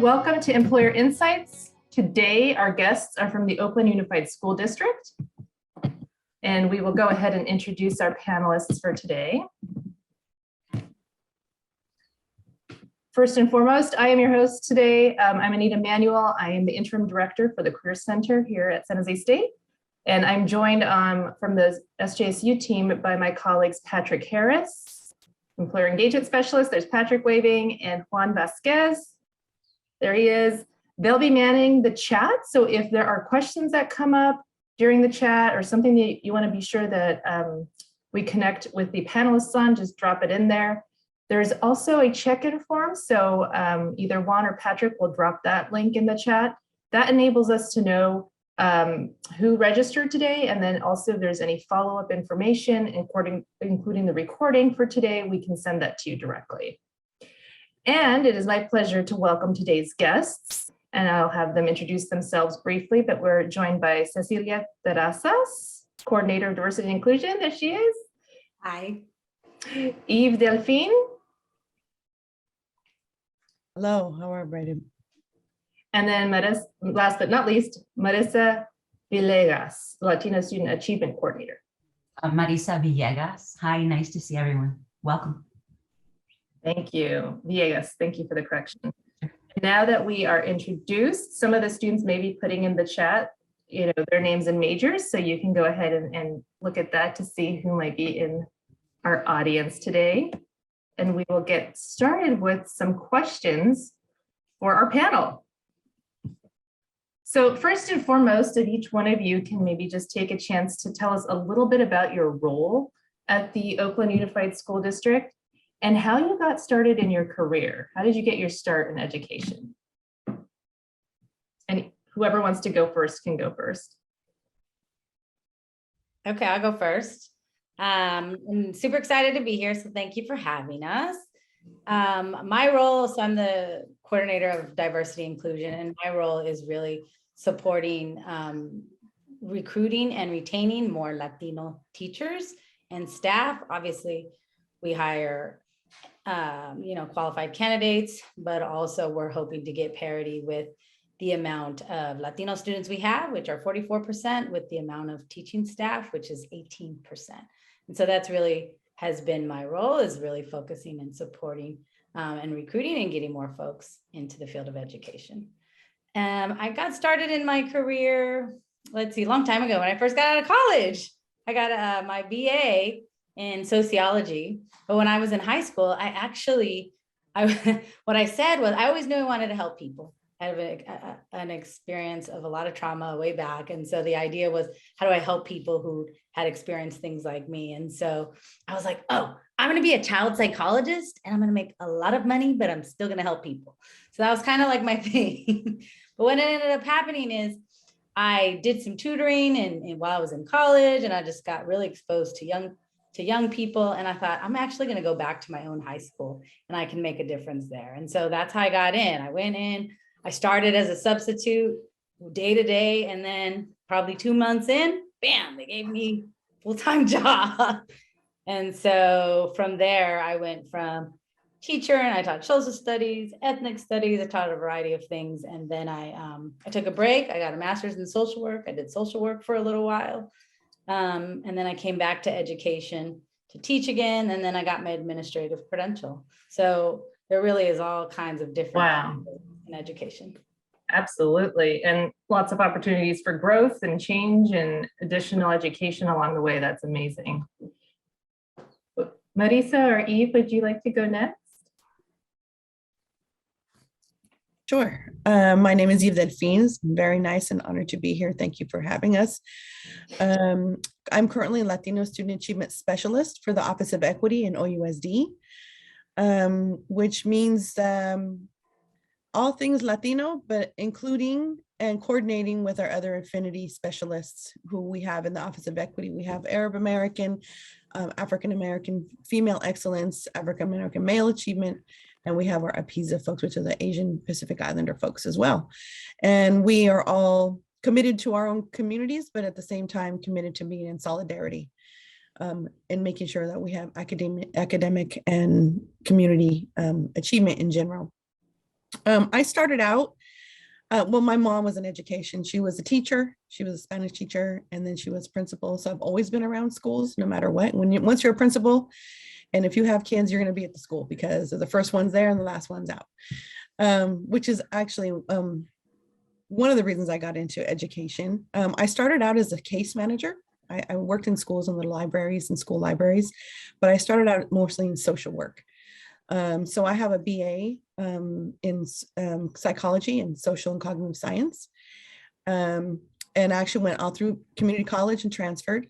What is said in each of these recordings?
welcome to Employer Insights. Today, our guests are from the Oakland Unified School District, and we will go ahead and introduce our panelists for today. First and foremost, I am your host today. I'm Anita Manuel. I am the Interim Director for the Career Center here at San Jose State, and I'm joined from the SJSU team by my colleagues Patrick Harris, Employer Engagement Specialist. There's Patrick waving, and Juan Vasquez. There he is. They'll be manning the chat. So if there are questions that come up during the chat or something that you want to be sure that we connect with the panelists on, just drop it in there. There's also a check-in form. So either Juan or Patrick will drop that link in the chat. That enables us to know who registered today. And then also if there's any follow-up information, including the recording for today, we can send that to you directly. And it is my pleasure to welcome today's guests, and I'll have them introduce themselves briefly, but we're joined by Cecilia Terrazas, Coordinator of Diversity and Inclusion. There she is. Hi. Yves Delphine. Hello, how are you? And then last but not least, Marisa Villegas, Latino Student Achievement Coordinator. Marisa Villegas. Hi, nice to see everyone. Welcome. Thank you, Villegas. Thank you for the correction. Now that we are introduced, some of the students may be putting in the chat, their names and majors, so you can go ahead and look at that to see who might be in our audience today. And we will get started with some questions for our panel. So first and foremost, if each one of you can maybe just take a chance to tell us a little bit about your role at the Oakland Unified School District and how you got started in your career. How did you get your start in education? And whoever wants to go first can go first. Okay, I'll go first. I'm super excited to be here, so thank you for having us. My role, so I'm the coordinator of diversity inclusion, and my role is really supporting recruiting and retaining more Latino teachers and staff. Obviously, we hire qualified candidates, but also we're hoping to get parity with the amount of Latino students we have, which are 44%, with the amount of teaching staff, which is 18%. And so that's really has been my role, is really focusing and supporting and recruiting and getting more folks into the field of education. I got started in my career, a long time ago when I first got out of college. I got my BA in sociology, but when I was in high school, what I said was I always knew I wanted to help people. I have an experience of a lot of trauma way back, and so the idea was, how do I help people who had experienced things like me? And so I was like, oh, I'm going to be a child psychologist, and I'm going to make a lot of money, but I'm still going to help people. So that was kind of like my thing. But what ended up happening is I did some tutoring and while I was in college, and I just got really exposed to young people. And I thought, I'm actually going to go back to my own high school and I can make a difference there. And so that's how I got in. I went in, I started as a substitute day to day. And then probably 2 months in, bam, they gave me a full-time job. And so from there, I went from teacher and I taught social studies, ethnic studies. I taught a variety of things. And then I took a break. I got a master's in social work. I did social work for a little while. And then I came back to education to teach again, and then I got my administrative credential. So there really is all kinds of different things in education. Absolutely, and lots of opportunities for growth and change and additional education along the way. That's amazing. Marisa or Yves, would you like to go next? Sure. My name is Yves Delphine. Very nice and honored to be here. Thank you for having us. I'm currently a Latino Student Achievement Specialist for the Office of Equity in OUSD, which means all things Latino, but including and coordinating with our other affinity specialists who we have in the Office of Equity. We have Arab American, African American Female Excellence, African American Male Achievement, and we have our APISA folks, which are the Asian Pacific Islander folks as well. And we are all committed to our own communities, but at the same time committed to being in solidarity and making sure that we have academic and community achievement in general. I started out, well, my mom was in education. She was a teacher. She was a Spanish teacher, and then she was principal. So I've always been around schools, no matter what. Once you're a principal, and if you have kids, you're going to be at the school because the first one's there and the last one's out, which is actually one of the reasons I got into education. I started out as a case manager. I worked in schools and the libraries and school libraries, but I started out mostly in social work. So I have a BA in psychology and social and cognitive science, and actually went all through community college and transferred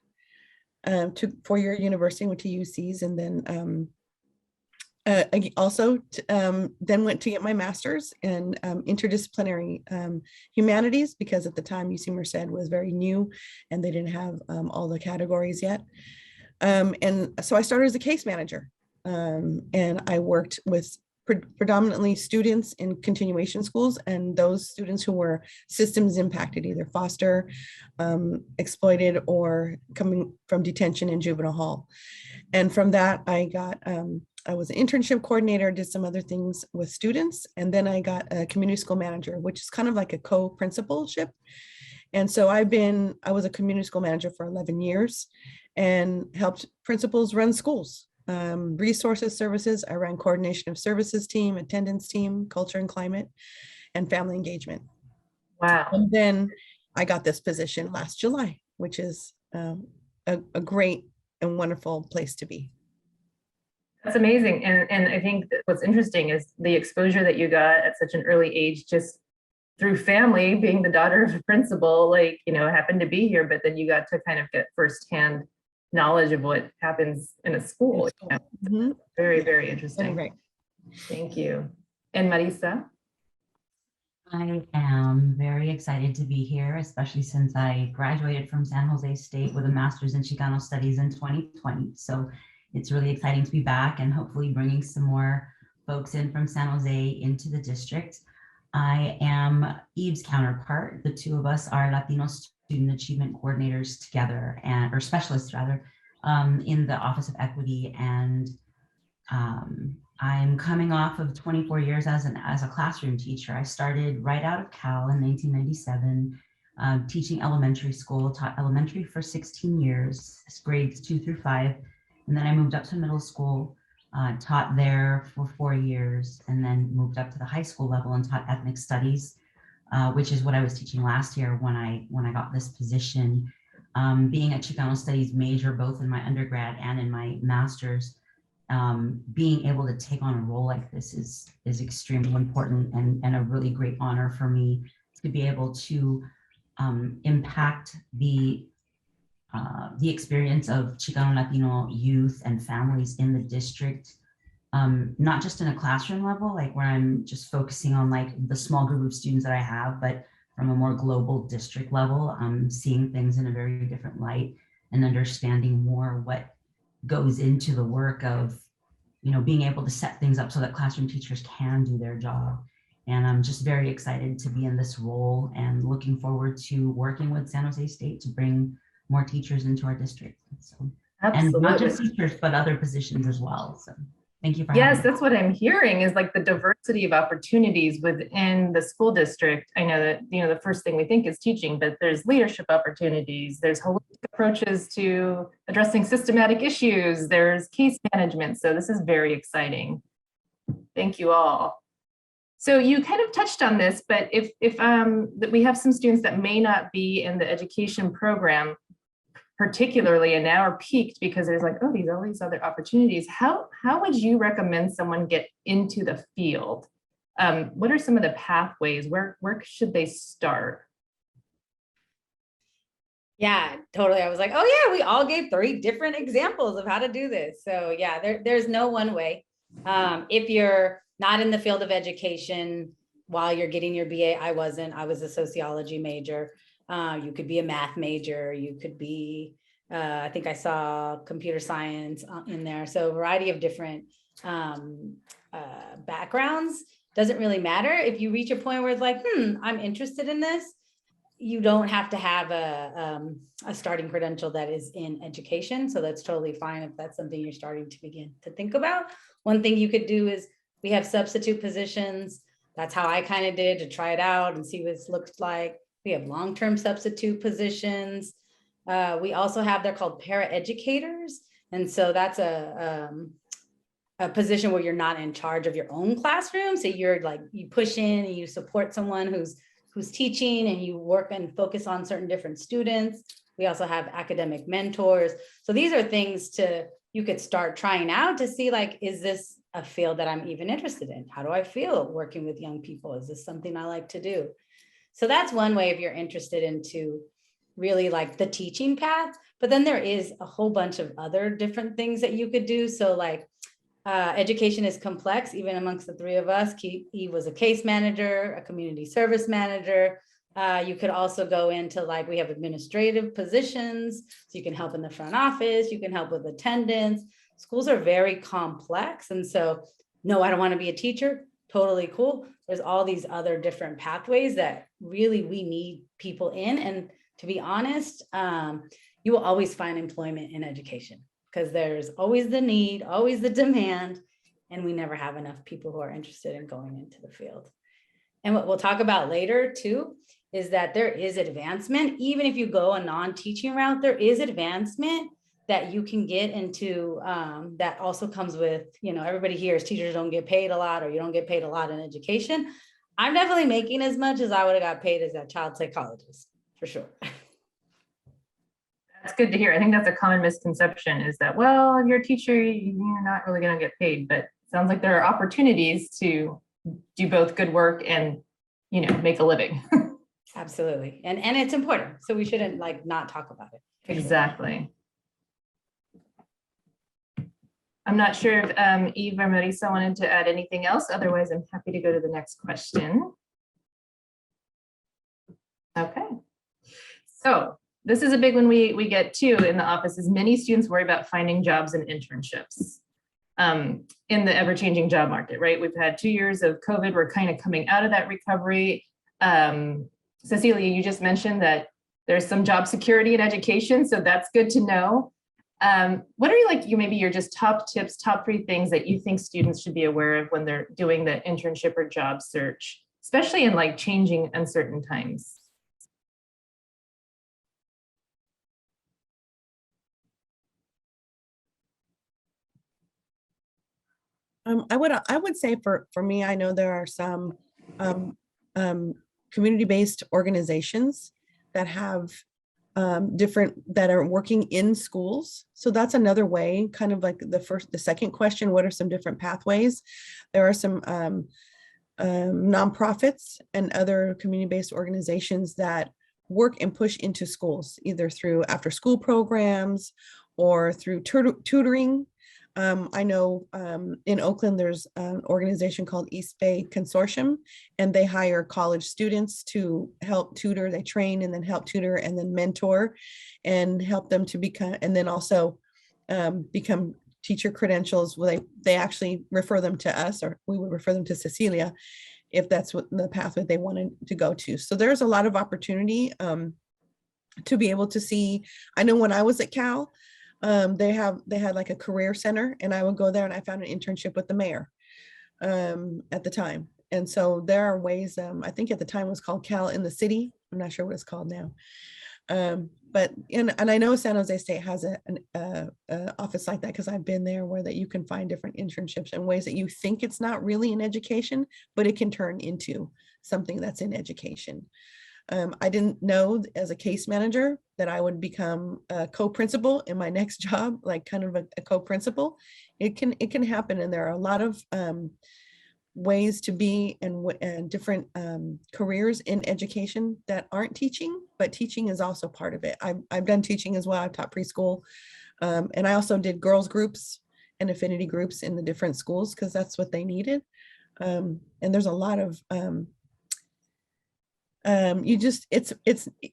to four-year university, went to UCs, and then then went to get my master's in interdisciplinary humanities, because at the time UC Merced was very new and they didn't have all the categories yet. And so I started as a case manager, and I worked with predominantly students in continuation schools and those students who were systems impacted, either foster, exploited, or coming from detention in juvenile hall. And from that, I was an internship coordinator, did some other things with students, and then I got a community school manager, which is kind of like a co-principalship. And so I was a community school manager for 11 years and helped principals run schools. Resources, services, I ran coordination of services team, attendance team, culture and climate, and family engagement. Wow. And then I got this position last July, which is a great and wonderful place to be. That's amazing. And I think that what's interesting is the exposure that you got at such an early age, just through family, being the daughter of a principal, like, happened to be here, but then you got to kind of get firsthand knowledge of what happens in a school. Mm-hmm. Very, very interesting. Right. Thank you. And Marisa? I am very excited to be here, especially since I graduated from San Jose State with a master's in Chicano Studies in 2020. So it's really exciting to be back and hopefully bringing some more folks in from San Jose into the district. I am Eve's counterpart. The two of us are Latino Student Achievement Coordinators together, or specialists rather, in the Office of Equity. And I'm coming off of 24 years as a classroom teacher. I started right out of Cal in 1997, teaching elementary school, taught elementary for 16 years, grades 2 through 5. And then I moved up to middle school, taught there for 4 years, and then moved up to the high school level and taught ethnic studies, which is what I was teaching last year when I got this position. Being a Chicano Studies major, both in my undergrad and in my master's, being able to take on a role like this is extremely important and a really great honor for me to be able to impact the experience of Chicano Latino youth and families in the district, not just in a classroom level, like where I'm just focusing on like the small group of students that I have, but from a more global district level, seeing things in a very different light and understanding more what goes into the work of, being able to set things up so that classroom teachers can do their job. And I'm just very excited to be in this role and looking forward to working with San Jose State to bring more teachers into our district. So, and not just teachers, but other positions as well. So thank you for having me. That's what I'm hearing is like the diversity of opportunities within the school district. I know that, the first thing we think is teaching, but there's leadership opportunities, there's holistic approaches to addressing systematic issues, there's case management. So this is very exciting. Thank you all. So you kind of touched on this, but if that we have some students that may not be in the education program particularly, and now are peaked because there's like, all these other opportunities. How would you recommend someone get into the field? What are some of the pathways? Where should they start? Yeah, totally. I was like, oh yeah, we all gave 3 different examples of how to do this. So yeah, there's no one way. If you're not in the field of education while you're getting your BA, I was a sociology major. You could be a math major, you could be, I think I saw computer science in there. So a variety of different backgrounds. Doesn't really matter. If you reach a point where it's like, I'm interested in this, you don't have to have a starting credential that is in education. So that's totally fine if that's something you're starting to begin to think about. One thing you could do is we have substitute positions that's how I kind of did to try it out and see what it looks like. We have long-term substitute positions. We also have, they're called paraeducators. And so that's a position where you're not in charge of your own classroom. So you're like, you push in and you support someone who's teaching, and you work and focus on certain different students. We also have academic mentors. So these are things you could start trying out to see, like, is this a field that I'm even interested in? How do I feel working with young people? Is this something I like to do? So that's one way if you're interested into really like the teaching path. But then there is a whole bunch of other different things that you could do. So like education is complex, even amongst the three of us. Eve was a case manager, a community service manager. You could also go into, like, we have administrative positions. So you can help in the front office, you can help with attendance. Schools are very complex. And so, no, I don't want to be a teacher. Totally cool. There's all these other different pathways that really we need people in. And to be honest, you will always find employment in education, because there's always the need, always the demand, and we never have enough people who are interested in going into the field. And what we'll talk about later too, is that there is advancement. Even if you go a non-teaching route, there is advancement that you can get into, that also comes with, everybody hears teachers don't get paid a lot, or you don't get paid a lot in education. I'm definitely making as much as I would have got paid as a child psychologist, for sure. That's good to hear. I think that's a common misconception, is that, well, if you're a teacher, you're not really going to get paid, but it sounds like there are opportunities to do both good work and, make a living. Absolutely. And it's important. So we shouldn't not talk about it. Exactly. I'm not sure if Eve or Marisa wanted to add anything else. Otherwise, I'm happy to go to the next question. Okay. So this is a big one we get too in the office, is many students worry about finding jobs and internships in the ever-changing job market, right? We've had 2 years of COVID. We're kind of coming out of that recovery. Cecilia, you just mentioned that there's some job security in education, so that's good to know. What are maybe your just top tips, top 3 things that you think students should be aware of when they're doing the internship or job search, especially in changing, uncertain times? I would say for me, I know there are some community-based organizations that have that are working in schools. So that's another way, kind of like the second question, what are some different pathways? There are some nonprofits and other community-based organizations that work and push into schools, either through after-school programs or through tutoring. I know in Oakland, there's an organization called East Bay Consortium, and they hire college students to help tutor. They train and then help tutor and then mentor and help them to become, and then also become teacher credentials. Well, they actually refer them to us, or we would refer them to Cecilia if that's what the pathway they wanted to go to. So there's a lot of opportunity to be able to see. I know when I was at Cal, they had like a career center, and I would go there and I found an internship with the mayor at the time. And so there are ways, I think at the time it was called Cal in the City. I'm not sure what it's called now. But and I know San Jose State has an office like that, because I've been there, where that you can find different internships in ways that you think it's not really in education, but it can turn into something that's in education. I didn't know as a case manager that I would become a co-principal in my next job, like kind of a co-principal. It can happen, and there are a lot of ways to be and different careers in education that aren't teaching, but teaching is also part of it. I've done teaching as well. I've taught preschool, and I also did girls groups and affinity groups in the different schools, because that's what they needed. And there's a lot of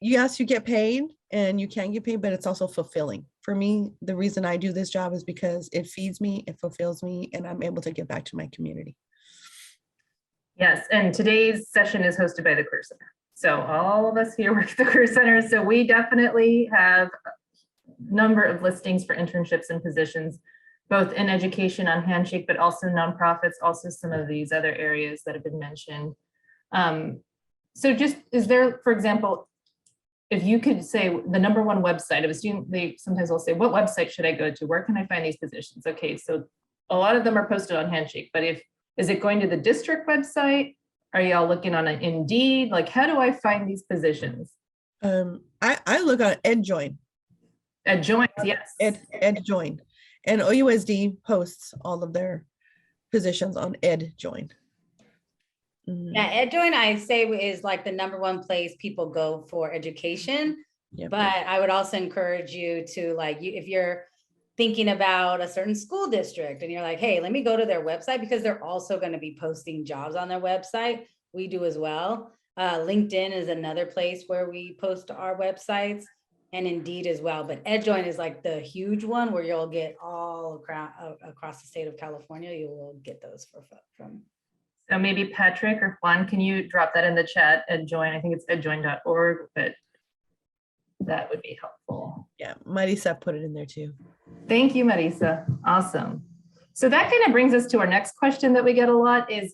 yes, you get paid and you can get paid, but it's also fulfilling. For me, the reason I do this job is because it feeds me, it fulfills me, and I'm able to give back to my community. Yes, and today's session is hosted by the Career Center. So all of us here work at the Career Center. So we definitely have a number of listings for internships and positions both in education on Handshake, but also nonprofits, also some of these other areas that have been mentioned. So just, is there, for example, if you could say the number one website of a student, they sometimes will say, what website should I go to? Where can I find these positions? Okay, so a lot of them are posted on Handshake, but is it going to the district website? Are y'all looking on an Indeed? Like, how do I find these positions? I look on EdJoin, At Joint, yes. EdJoin, and OUSD posts all of their positions on EdJoin. Mhm. Yeah, EdJoin, I say is like the number one place people go for education. Yep. But I would also encourage you to like, if you're thinking about a certain school district and you're like, hey, let me go to their website, because they're also going to be posting jobs on their website. We do as well. LinkedIn is another place where we post our websites, and Indeed as well. But EdJoin is like the huge one where you'll get all across the state of California. You will get those from. So maybe Patrick or Juan, can you drop that in the chat and join? I think it's edjoin.org, but that would be helpful. Yeah, Marisa put it in there too. Thank you, Marisa. Awesome. So that kind of brings us to our next question that we get a lot is,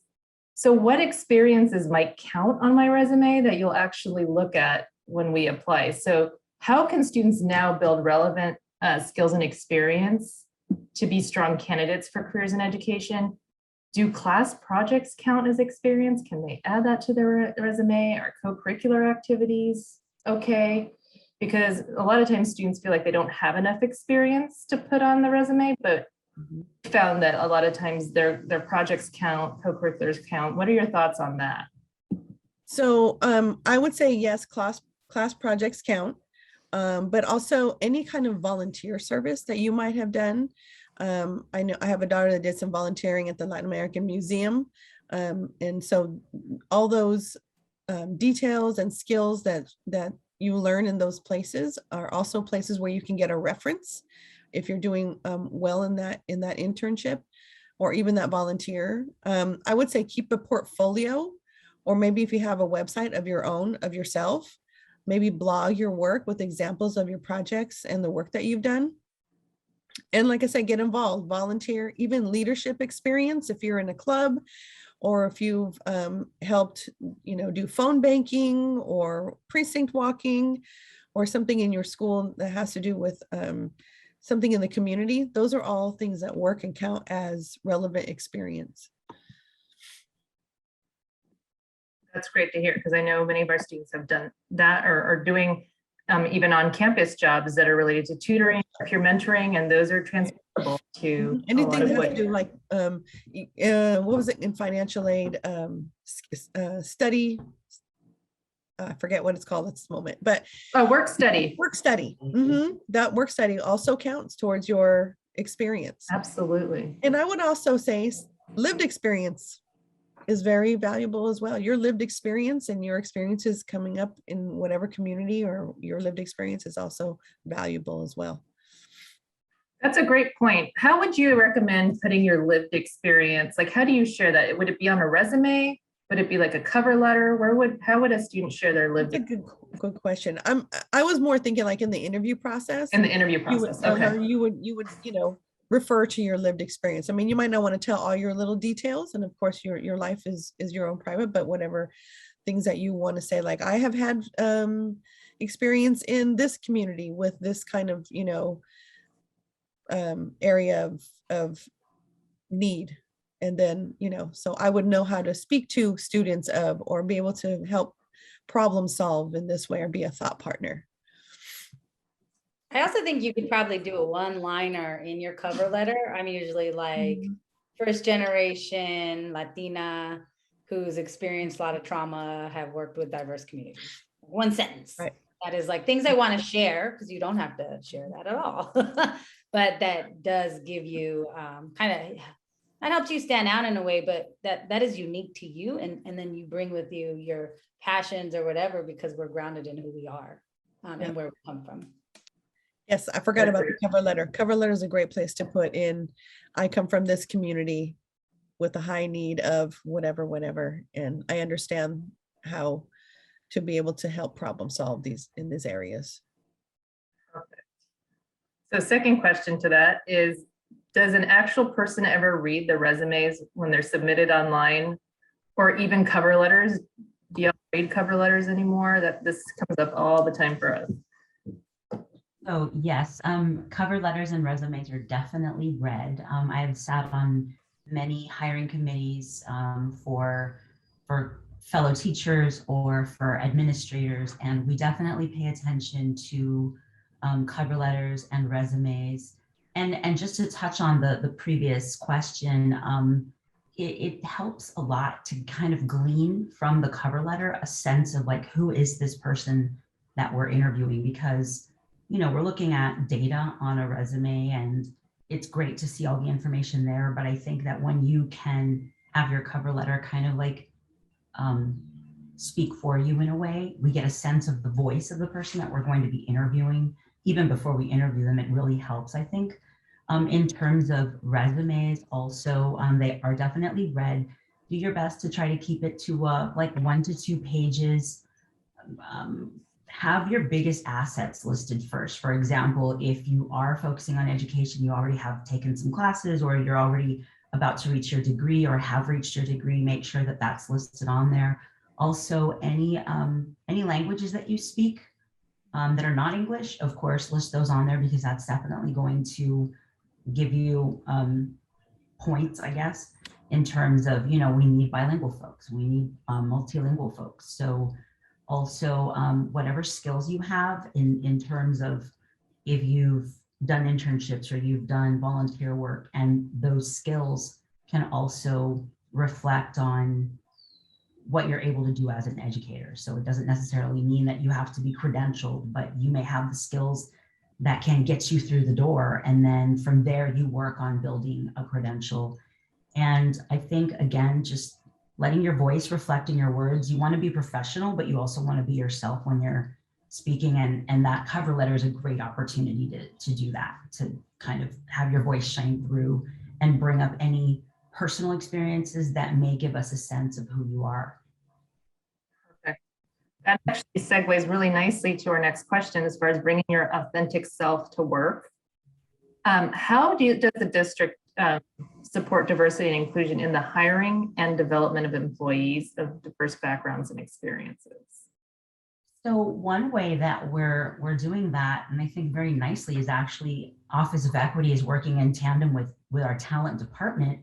so what experiences might count on my resume that you'll actually look at when we apply? So how can students now build relevant skills and experience to be strong candidates for careers in education? Do class projects count as experience? Can they add that to their resume? Are co-curricular activities okay? Because a lot of times students feel like they don't have enough experience to put on the resume, but found that a lot of times their projects count, co-curriculars count. What are your thoughts on that? So I would say yes, class projects count, but also any kind of volunteer service that you might have done. I know I have a daughter that did some volunteering at the Latin American Museum. And so all those details and skills that you learn in those places are also places where you can get a reference if you're doing well in that internship or even that volunteer. I would say keep a portfolio, or maybe if you have a website of your own, of yourself, maybe blog your work with examples of your projects and the work that you've done. And like I said, get involved, volunteer, even leadership experience if you're in a club, or if you've helped, do phone banking or precinct walking or something in your school that has to do with something in the community. Those are all things that work and count as relevant experience. That's great to hear, because I know many of our students have done that or are doing even on-campus jobs that are related to tutoring, peer mentoring, and those are transferable to anything that has to do like what was it in financial aid, study, I forget what it's called at this moment, but work study. That work study also counts towards your experience. Absolutely. And I would also say lived experience is very valuable as well. Your lived experience and your experiences coming up in whatever community, or your lived experience is also valuable as well. That's a great point. How would you recommend putting your lived experience? Like, how do you share that? Would it be on a resume? Would it be like a cover letter? How would a student share their lived? That's a good question. I was more thinking like in the interview process. In the interview process, okay. You would refer to your lived experience. I mean, you might not want to tell all your little details, and of course your life is your own private, but whatever things that you want to say, like I have had experience in this community with this kind of area of need, and then so I would know how to speak to students of, or be able to help problem solve in this way, or be a thought partner. I also think you could probably do a one-liner in your cover letter. I'm usually like first generation Latina who's experienced a lot of trauma, have worked with diverse communities. One sentence. Right. That is like things I want to share, because you don't have to share that at all. But that does give you that helps you stand out in a way, but that is unique to you. And then you bring with you your passions or whatever, because we're grounded in who we are and where we come from. Yes, I forgot about the cover letter. Cover letter is a great place to put in, I come from this community with a high need of whatever, and I understand how to be able to help problem solve in these areas. Perfect. So second question to that is, does an actual person ever read the resumes when they're submitted online, or even cover letters? Do you read cover letters anymore? That this comes up all the time for us. So yes, cover letters and resumes are definitely read. I have sat on many hiring committees for fellow teachers or for administrators, and we definitely pay attention to cover letters and resumes. And just to touch on the previous question, it helps a lot to kind of glean from the cover letter a sense of like, who is this person that we're interviewing? Because we're looking at data on a resume and it's great to see all the information there. But I think that when you can have your cover letter kind of like speak for you in a way, we get a sense of the voice of the person that we're going to be interviewing. Even before we interview them, it really helps, I think. In terms of resumes also, they are definitely read. Do your best to try to keep it to like 1 to 2 pages. Have your biggest assets listed first. For example, if you are focusing on education, you already have taken some classes or you're already about to reach your degree or have reached your degree, make sure that that's listed on there. Also, any languages that you speak that are not English, of course, list those on there because that's definitely going to give you points, I guess, in terms of, we need bilingual folks, we need multilingual folks. So also whatever skills you have in terms of if you've done internships or you've done volunteer work, and those skills can also reflect on what you're able to do as an educator. So it doesn't necessarily mean that you have to be credentialed, but you may have the skills that can get you through the door. And then from there, you work on building a credential. And I think, again, just letting your voice reflect in your words. You want to be professional, but you also want to be yourself when you're speaking. And that cover letter is a great opportunity to do that, to kind of have your voice shine through and bring up any personal experiences that may give us a sense of who you are. Perfect. That actually segues really nicely to our next question as far as bringing your authentic self to work. How does the district support diversity and inclusion in the hiring and development of employees of diverse backgrounds and experiences? So one way that we're doing that, and I think very nicely, is actually Office of Equity is working in tandem with our talent department.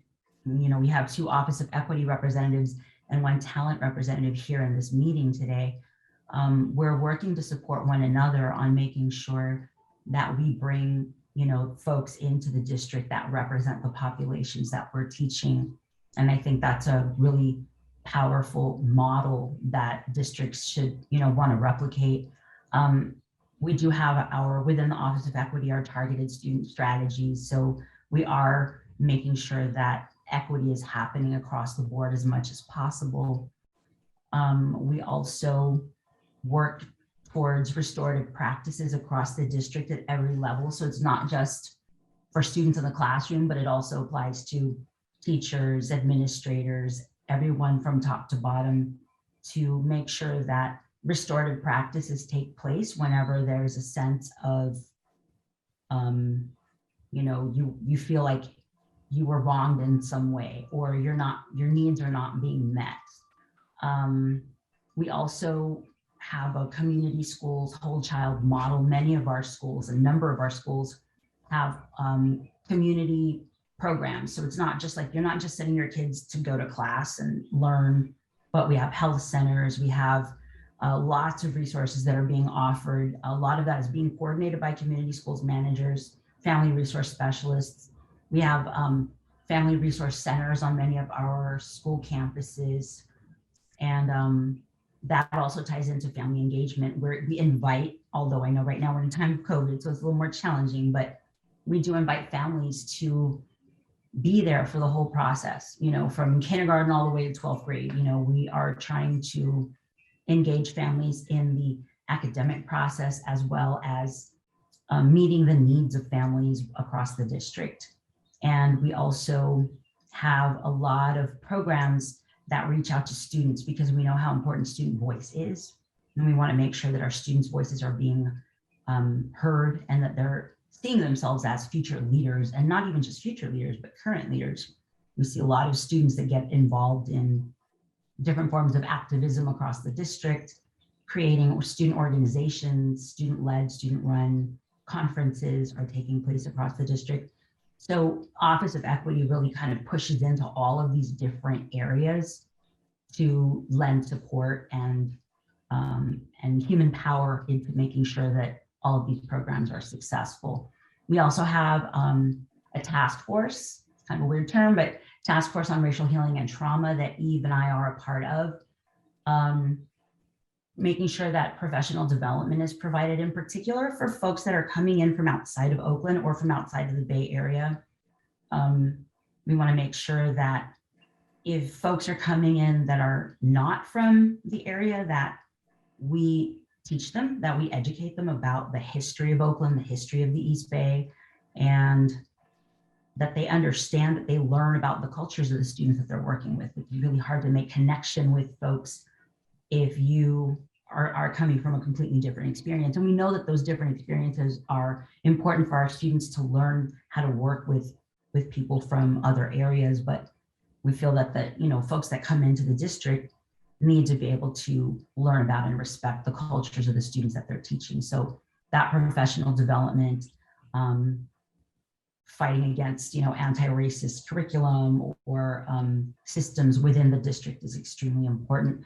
We have 2 Office of Equity representatives and 1 talent representative here in this meeting today. We're working to support one another on making sure that we bring folks into the district that represent the populations that we're teaching. And I think that's a really powerful model that districts should want to replicate. We do have within the Office of Equity, our targeted student strategies. So we are making sure that equity is happening across the board as much as possible. We also work towards restorative practices across the district at every level. So it's not just for students in the classroom, but it also applies to teachers, administrators, everyone from top to bottom, to make sure that restorative practices take place whenever there's a sense of, you feel like you were wronged in some way, or your needs are not being met. We also have a community schools whole child model. Many of our schools, a number of our schools have community programs. So it's not just like, you're not just sending your kids to go to class and learn, but we have health centers, we have lots of resources that are being offered. A lot of that is being coordinated by community schools managers, family resource specialists. We have family resource centers on many of our school campuses. And that also ties into family engagement, where we invite, although I know right now we're in time of COVID, so it's a little more challenging, but we do invite families to be there for the whole process, from kindergarten all the way to 12th grade. We are trying to engage families in the academic process, as well as meeting the needs of families across the district. And we also have a lot of programs that reach out to students, because we know how important student voice is. And we want to make sure that our students' voices are being heard, and that they're seeing themselves as future leaders, and not even just future leaders, but current leaders. We see a lot of students that get involved in different forms of activism across the district, creating student organizations, student-led, student-run conferences are taking place across the district. So Office of Equity really kind of pushes into all of these different areas to lend support and human power into making sure that all of these programs are successful. We also have a task force, it's kind of a weird term, but task force on racial healing and trauma that Eve and I are a part of. Making sure that professional development is provided, in particular for folks that are coming in from outside of Oakland or from outside of the Bay Area. We want to make sure that if folks are coming in that are not from the area, that we teach them, that we educate them about the history of Oakland, the history of the East Bay, and that they understand, that they learn about the cultures of the students that they're working with. It's really hard to make connection with folks if you are coming from a completely different experience. And we know that those different experiences are important for our students to learn how to work with people from other areas. But we feel that folks that come into the district need to be able to learn about and respect the cultures of the students that they're teaching. So that professional development, fighting against anti-racist curriculum or systems within the district is extremely important.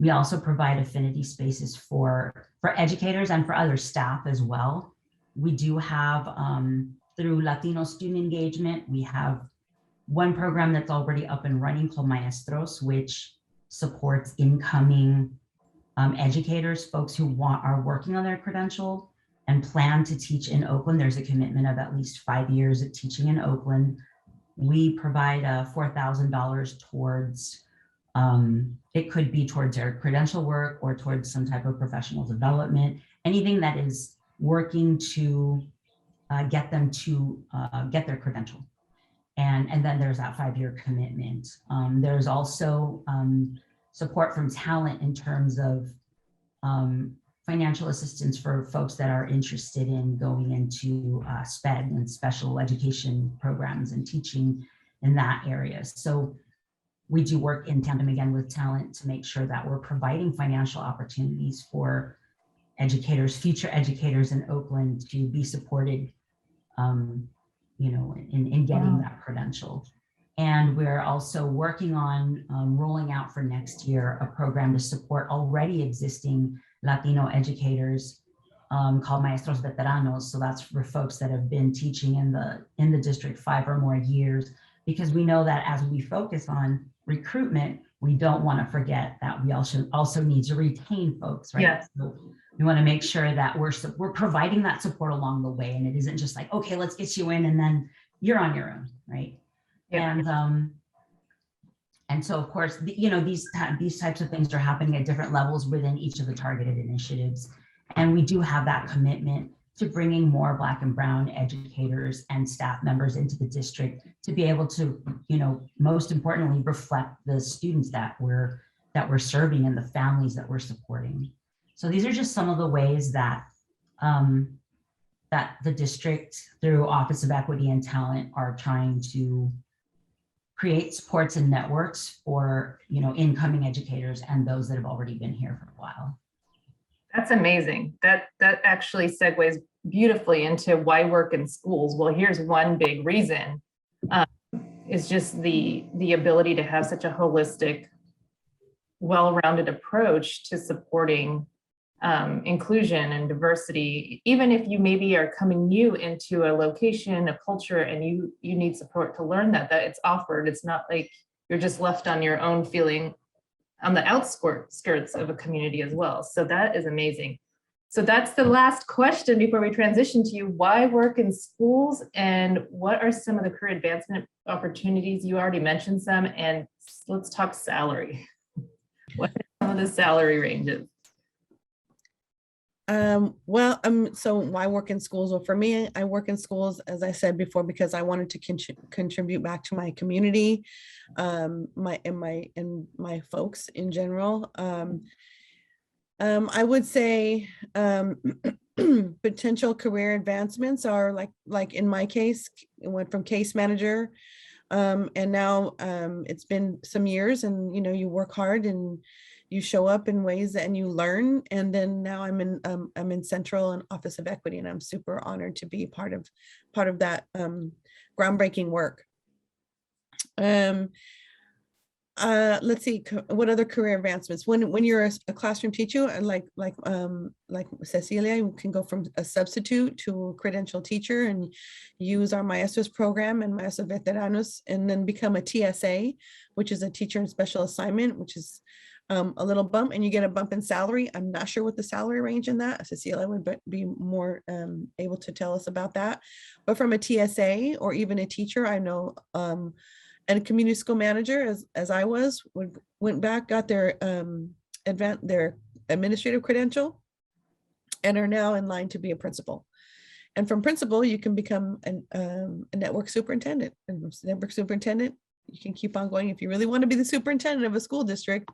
We also provide affinity spaces for educators and for other staff as well. We do have, through Latino student engagement, we have one program that's already up and running called Maestros, which supports incoming educators, folks who are working on their credential and plan to teach in Oakland. There's a commitment of at least 5 years of teaching in Oakland. We provide $4,000 towards, it could be towards their credential work or towards some type of professional development, anything that is working to get them to get their credential. And then there's that 5-year commitment. There's also support from talent in terms of financial assistance for folks that are interested in going into SPED and special education programs and teaching in that area. So we do work in tandem again with talent to make sure that we're providing financial opportunities for educators, future educators in Oakland to be supported in getting that credential. And we're also working on rolling out for next year a program to support already existing Latino educators called Maestros Veteranos. So that's for folks that have been teaching in the district 5 or more years, because we know that as we focus on recruitment, we don't want to forget that we also need to retain folks, right? Yes. So we want to make sure that we're providing that support along the way, and it isn't just like, okay, let's get you in and then you're on your own, right? Yeah. And so of course, these types of things are happening at different levels within each of the targeted initiatives, and we do have that commitment to bringing more Black and Brown educators and staff members into the district to be able to, most importantly, reflect the students that we're serving and the families that we're supporting. So these are just some of the ways that that the district, through Office of Equity and Talent, are trying to create supports and networks for incoming educators and those that have already been here for a while. That's amazing. That actually segues beautifully into why work in schools. Well, here's one big reason, is just the ability to have such a holistic, well-rounded approach to supporting inclusion and diversity. Even if you maybe are coming new into a location, a culture, and you need support to learn that it's offered. It's not like you're just left on your own, feeling on the outskirts of a community as well. So that is amazing. So that's the last question before we transition to you. Why work in schools, and what are some of the career advancement opportunities? You already mentioned some, and let's talk salary. What are some of the salary ranges? So why work in schools? Well, for me, I work in schools, as I said before, because I wanted to contribute back to my community, my folks in general. I would say potential career advancements are like in my case, it went from case manager. And now it's been some years, and you work hard and you show up in ways and you learn. And then now I'm in Central and Office of Equity, and I'm super honored to be part of that groundbreaking work. Let's see, what other career advancements? When you're a classroom teacher, and like Cecilia, you can go from a substitute to a credential teacher and use our Maestros program and Maestros Veteranos, and then become a TSA, which is a teacher in special assignment, which is a little bump, and you get a bump in salary. I'm not sure what the salary range in that. Cecilia would be more able to tell us about that. But from a TSA or even a teacher, I know, and a community school manager, as I was, went back, got their their administrative credential, and are now in line to be a principal. And from principal, you can become a network superintendent. And network superintendent, you can keep on going. If you really want to be the superintendent of a school district,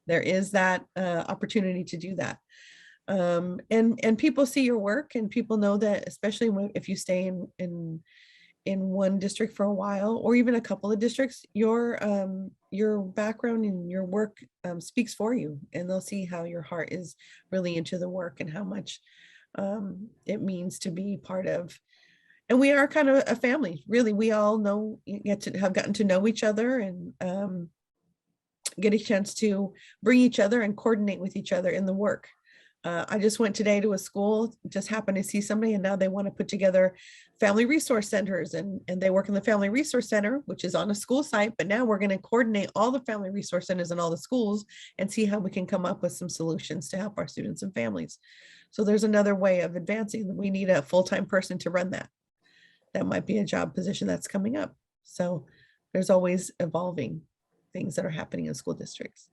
there is that opportunity to do that. And people see your work, and people know that, especially if you stay in one district for a while, or even a couple of districts, your background and your work speaks for you, and they'll see how your heart is really into the work and how much it means to be part of. And we are kind of a family, really. We all have gotten to know each other, and get a chance to bring each other and coordinate with each other in the work. I just went today to a school, just happened to see somebody, and now they want to put together family resource centers, and they work in the family resource center, which is on a school site. But now we're going to coordinate all the family resource centers in all the schools and see how we can come up with some solutions to help our students and families. So there's another way of advancing. We need a full-time person to run that. That might be a job position that's coming up. So there's always evolving things that are happening in school districts.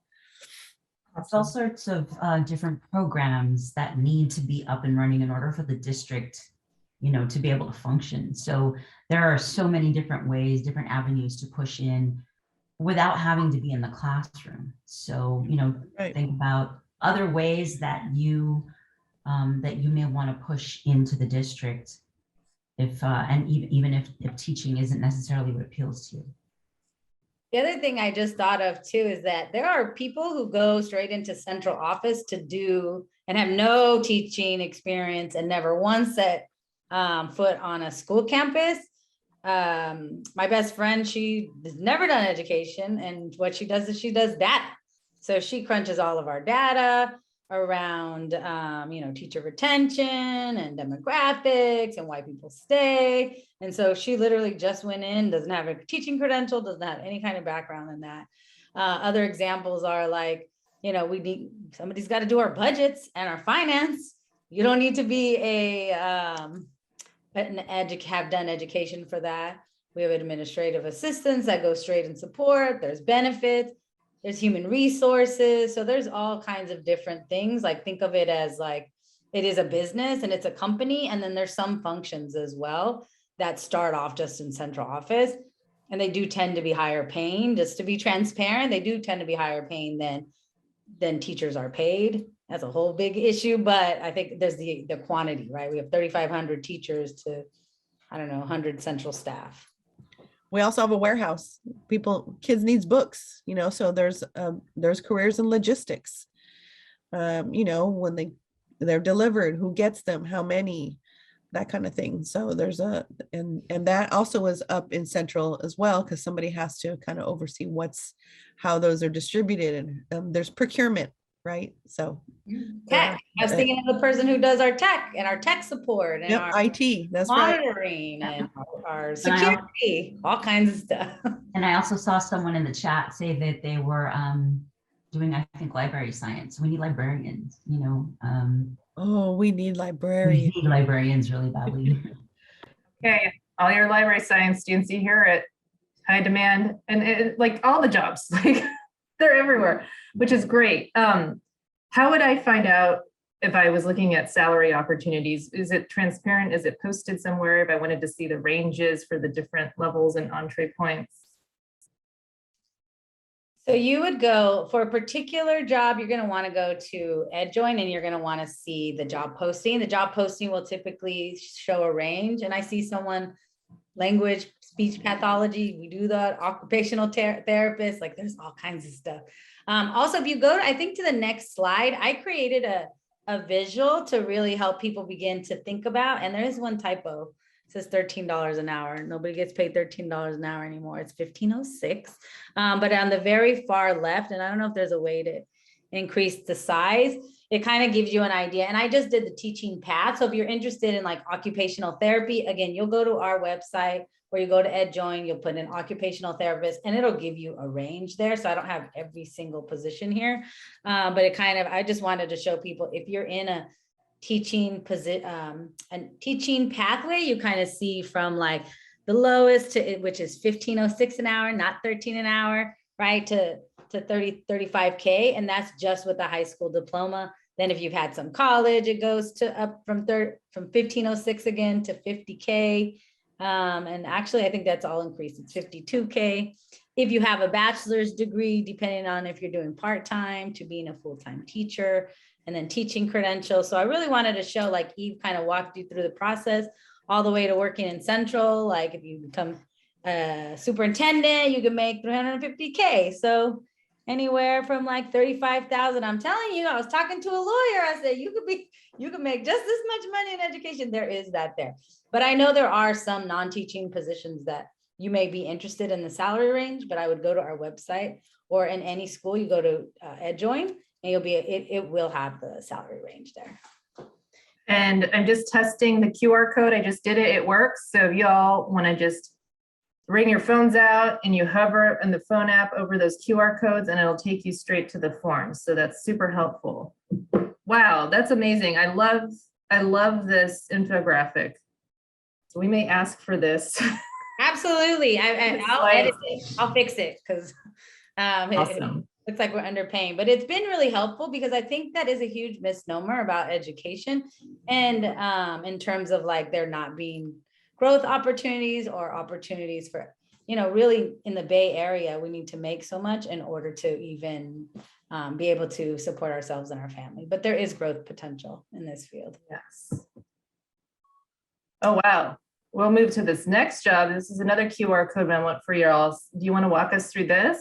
It's all sorts of different programs that need to be up and running in order for the district, to be able to function. So there are so many different ways, different avenues to push in without having to be in the classroom. So, Right. Think about other ways that you may want to push into the district, and even if teaching isn't necessarily what appeals to you. The other thing I just thought of too is that there are people who go straight into central office to do and have no teaching experience and never once set foot on a school campus. My best friend, she has never done education, and what she does is she does data. So she crunches all of our data around, teacher retention and demographics and why people stay. And so she literally just went in, doesn't have a teaching credential, doesn't have any kind of background in that. Other examples are like, somebody's got to do our budgets and our finance. You don't need to be have done education for that. We have administrative assistants that go straight in support. There's benefits. There's human resources. So there's all kinds of different things. Like, think of it as like, it is a business and it's a company. And then there's some functions as well that start off just in central office. And they do tend to be higher paying. Just to be transparent, they do tend to be higher paying than teachers are paid. That's a whole big issue. But I think there's the quantity, right? We have 3,500 teachers to, 100 central staff. We also have a warehouse. Kids needs books, so there's careers in logistics. When they're delivered, who gets them, how many, that kind of thing. So there's and that also is up in central as well, because somebody has to kind of oversee how those are distributed, and there's procurement, right? So tech. I was thinking of the person who does our tech and our tech support and our IT. That's right. monitoring and our security, all kinds of stuff. And I also saw someone in the chat say that they were doing, I think, library science. We need librarians, Oh, we need librarians. We need librarians really badly. Okay, all your library science students, you hear it, high demand, and like all the jobs, like they're everywhere, which is great. How would I find out if I was looking at salary opportunities? Is it transparent? Is it posted somewhere if I wanted to see the ranges for the different levels and entree points? So you would go for a particular job, you're going to want to go to EdJoin and you're going to want to see the job posting. The job posting will typically show a range. And I see someone language, speech pathology, we do that, occupational therapist, like there's all kinds of stuff. Also, if you go, I think to the next slide, I created a visual to really help people begin to think about, and there is one typo. It says $13 an hour. Nobody gets paid $13 an hour anymore. It's $15.06. But on the very far left, and I don't know if there's a way to increase the size, it kind of gives you an idea. And I just did the teaching path. So if you're interested in like occupational therapy, again, you'll go to our website or you go to EdJoin, you'll put in occupational therapist and it'll give you a range there. So I don't have every single position here, but it kind of, I just wanted to show people if you're in a teaching pathway, you kind of see from like the lowest to which is $15.06 an hour, not 13 an hour, right? To 35K. And that's just with the high school diploma. Then if you've had some college, it goes to up from 1506 again to 50K. And actually, I think that's all increased. It's 52K. If you have a bachelor's degree, depending on if you're doing part-time to being a full-time teacher, and then teaching credentials. So I really wanted to show, like Eve kind of walked you through the process all the way to working in Central. Like if you become a superintendent, you can make 350K. So anywhere from like 35,000. I'm telling you, I was talking to a lawyer. I said, you could make just this much money in education. There is that there. But I know there are some non-teaching positions that you may be interested in the salary range, but I would go to our website or in any school, you go to EdJoin and you'll be, it will have the salary range there. And I'm just testing the QR code. I just did it. It works. So if y'all want to just bring your phones out and you hover in the phone app over those QR codes and it'll take you straight to the form. So that's super helpful. Wow, that's amazing. I love this infographic. So we may ask for this. Absolutely. I'll edit it. I'll fix it because Awesome. it looks like we're underpaying, but it's been really helpful because I think that is a huge misnomer about education. And in terms of like there not being growth opportunities or opportunities for, really in the Bay Area, we need to make so much in order to even be able to support ourselves and our family. But there is growth potential in this field. Yes. Oh, wow. We'll move to this next job. This is another QR code I want for y'all. Do you want to walk us through this?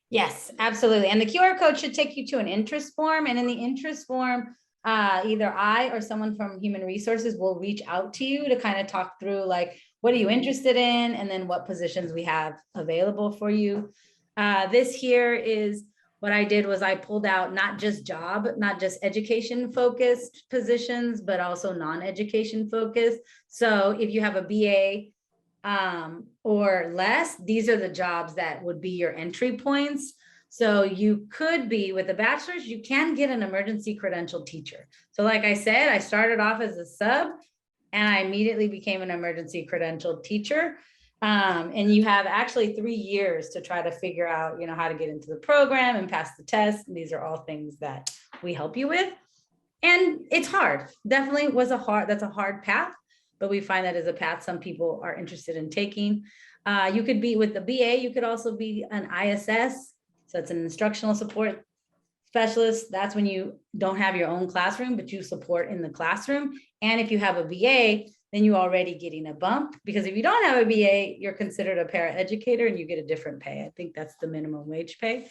Yes, absolutely. And the QR code should take you to an interest form. And in the interest form, either I or someone from Human Resources will reach out to you to kind of talk through like, what are you interested in? And then what positions we have available for you. This here is what I did was I pulled out not just education focused positions, but also non-education focused. So if you have a BA or less, these are the jobs that would be your entry points. So you could be with a bachelor's, you can get an emergency credentialed teacher. So like I said, I started off as a sub and I immediately became an emergency credentialed teacher. And you have actually 3 years to try to figure out, how to get into the program and pass the test. And these are all things that we help you with. And it's hard. Definitely that's a hard path, but we find that is a path some people are interested in taking. You could be with the BA, you could also be an ISS. So it's an instructional support specialist. That's when you don't have your own classroom, but you support in the classroom. And if you have a BA, then you're already getting a bump, because if you don't have a BA, you're considered a paraeducator and you get a different pay. I think that's the minimum wage pay.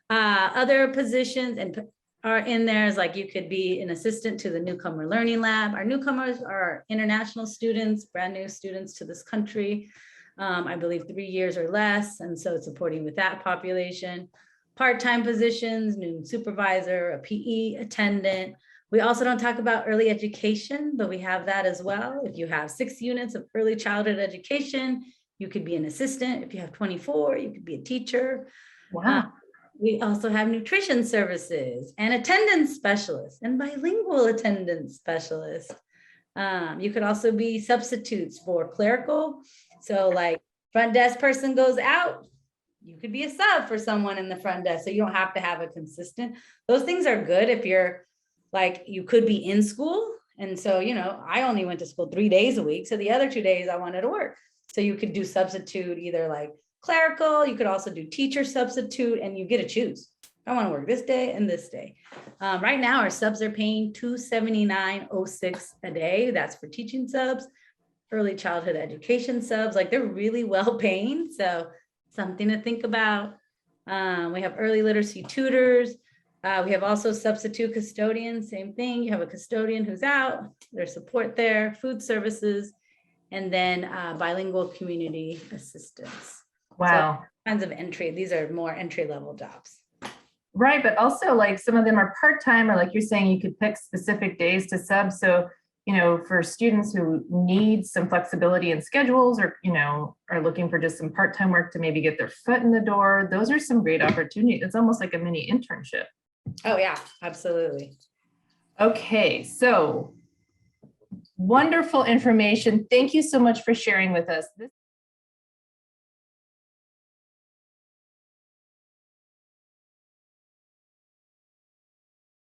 Other positions are in there is like you could be an assistant to the Newcomer Learning Lab. Our newcomers are international students, brand new students to this country. I believe 3 years or less. And so it's supporting with that population. Part-time positions, new supervisor, a PE attendant. We also don't talk about early education, but we have that as well. If you have 6 units of early childhood education, you could be an assistant. If you have 24, you could be a teacher. Wow. We also have nutrition services and attendance specialists and bilingual attendance specialists. You could also be substitutes for clerical. So like front desk person goes out, you could be a sub for someone in the front desk. So you don't have to have a consistent. Those things are good if you're like, you could be in school. And so, I only went to school 3 days a week. So the other 2 days I wanted to work. So you could do substitute, either like clerical. You could also do teacher substitute, and you get to choose. I want to work this day and this day. Right now, our subs are paying $279.06 a day. That's for teaching subs, early childhood education subs. Like, they're really well paying. So something to think about. We have early literacy tutors. We have also substitute custodians, same thing. You have a custodian who's out, there's support there, food services, and then bilingual community assistance. Wow. So kinds of entry. These are more entry-level jobs. Right, but also like some of them are part-time, or like you're saying, you could pick specific days to sub. So, for students who need some flexibility in schedules, or, are looking for just some part-time work to maybe get their foot in the door, those are some great opportunities. It's almost like a mini internship. Oh yeah, absolutely. Okay, so wonderful information. Thank you so much for sharing with us.